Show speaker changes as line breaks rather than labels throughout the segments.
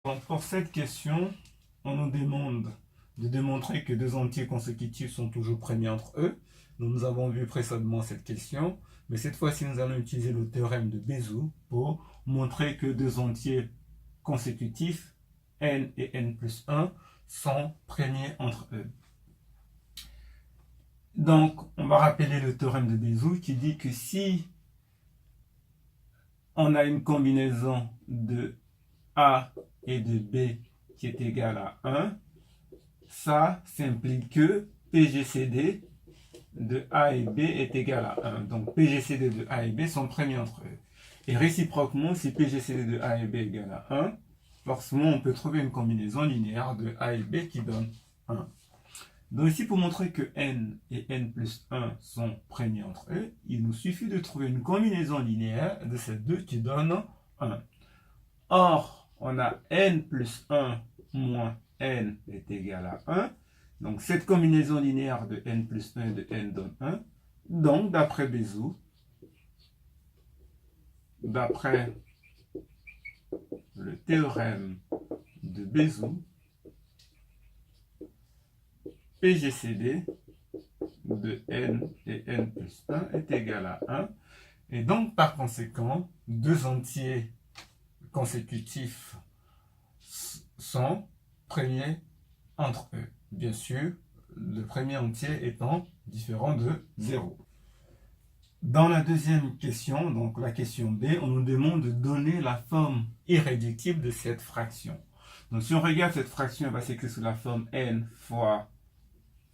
Donc pour cette question, on nous demande de démontrer que deux entiers consécutifs sont toujours premiers entre eux. Nous avons vu précédemment cette question, mais cette fois-ci nous allons utiliser le théorème de Bézout pour montrer que deux entiers consécutifs, n et n plus 1, sont premiers entre eux. Donc on va rappeler le théorème de Bézout qui dit que si on a une combinaison de A et de B qui est égal à 1, ça implique que PGCD de A et B est égal à 1. Donc PGCD de A et B sont premiers entre eux. Et réciproquement, si PGCD de A et B est égal à 1, forcément on peut trouver une combinaison linéaire de A et B qui donne 1. Donc ici, pour montrer que n et n plus 1 sont premiers entre eux, il nous suffit de trouver une combinaison linéaire de ces deux qui donne 1. Or, on a n plus 1 moins n est égal à 1. Donc, cette combinaison linéaire de n plus 1 et de n donne 1. Donc, d'après Bézout, d'après le théorème de Bézout, PGCD de n et n plus 1 est égal à 1. Et donc, par conséquent, deux entiers consécutifs sont premiers entre eux. Bien sûr, le premier entier étant différent de 0. Dans la deuxième question, donc la question B, on nous demande de donner la forme irréductible de cette fraction. Donc si on regarde cette fraction, elle va s'écrire sous la forme n fois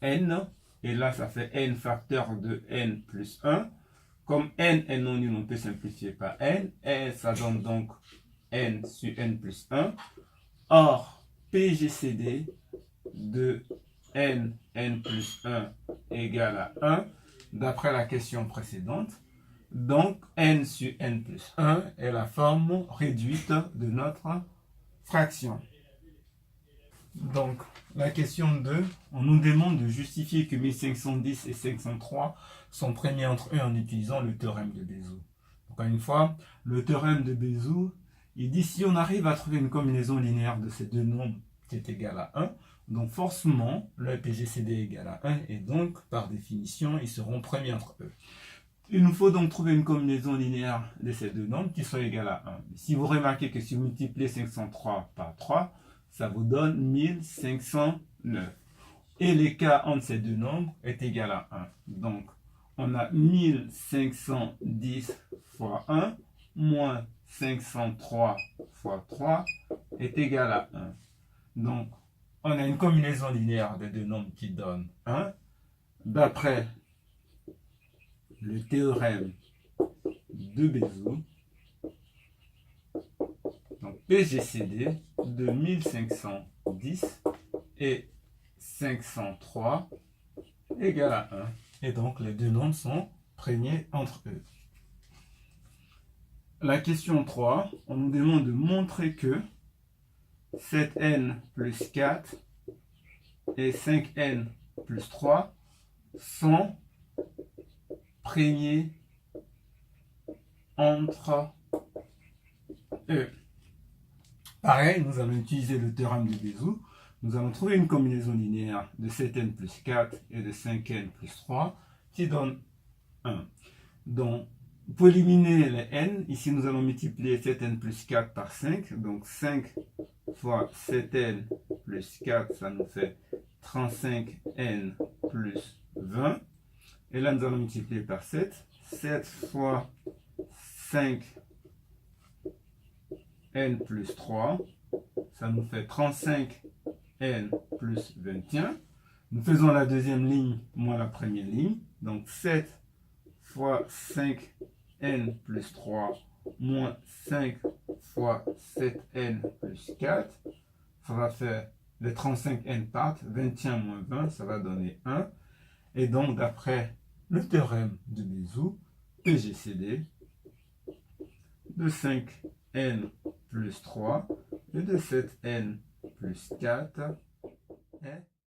n, et là ça fait n facteur de n plus 1. Comme n est non nul, on peut simplifier par n, et ça donne donc n sur n plus 1. Or, PGCD de n plus 1 égale à 1, d'après la question précédente. Donc, n sur n plus 1 est la forme réduite de notre fraction. Donc, la question 2, on nous demande de justifier que 1510 et 503 sont premiers entre eux en utilisant le théorème de Bézout. Encore une fois, le théorème de Bézout, il dit si on arrive à trouver une combinaison linéaire de ces deux nombres qui est égale à 1, donc forcément, le PGCD est égal à 1, et donc, par définition, ils seront premiers entre eux. Il nous faut donc trouver une combinaison linéaire de ces deux nombres qui soit égale à 1. Si vous remarquez que si vous multipliez 503 par 3, ça vous donne 1509. Et l'écart entre ces deux nombres est égal à 1. Donc, on a 1510 fois 1 moins 503 fois 3 est égal à 1. Donc, on a une combinaison linéaire de deux nombres qui donne 1. D'après le théorème de Bézout, donc PGCD de 1510 et 503 égale à 1. Et donc, les deux nombres sont premiers entre eux. La question 3, on nous demande de montrer que 7n plus 4 et 5n plus 3 sont premiers entre eux. Pareil, nous allons utiliser le théorème de Bézout. Nous allons trouver une combinaison linéaire de 7n plus 4 et de 5n plus 3 qui donne 1. Donc, pour éliminer les n, ici nous allons multiplier 7n plus 4 par 5. Donc 5 fois 7n plus 4, ça nous fait 35n plus 20. Et là, nous allons multiplier par 7. 7 fois 5n plus 3, ça nous fait 35n plus 21. Nous faisons la deuxième ligne moins la première ligne. Donc 7 fois 5n plus 3 moins 5 fois 7n plus 4. Ça va faire les 35n partent, 21 moins 20, ça va donner 1. Et donc, d'après le théorème de Bézout, PGCD de 5n plus 3 et de 7n plus 4 est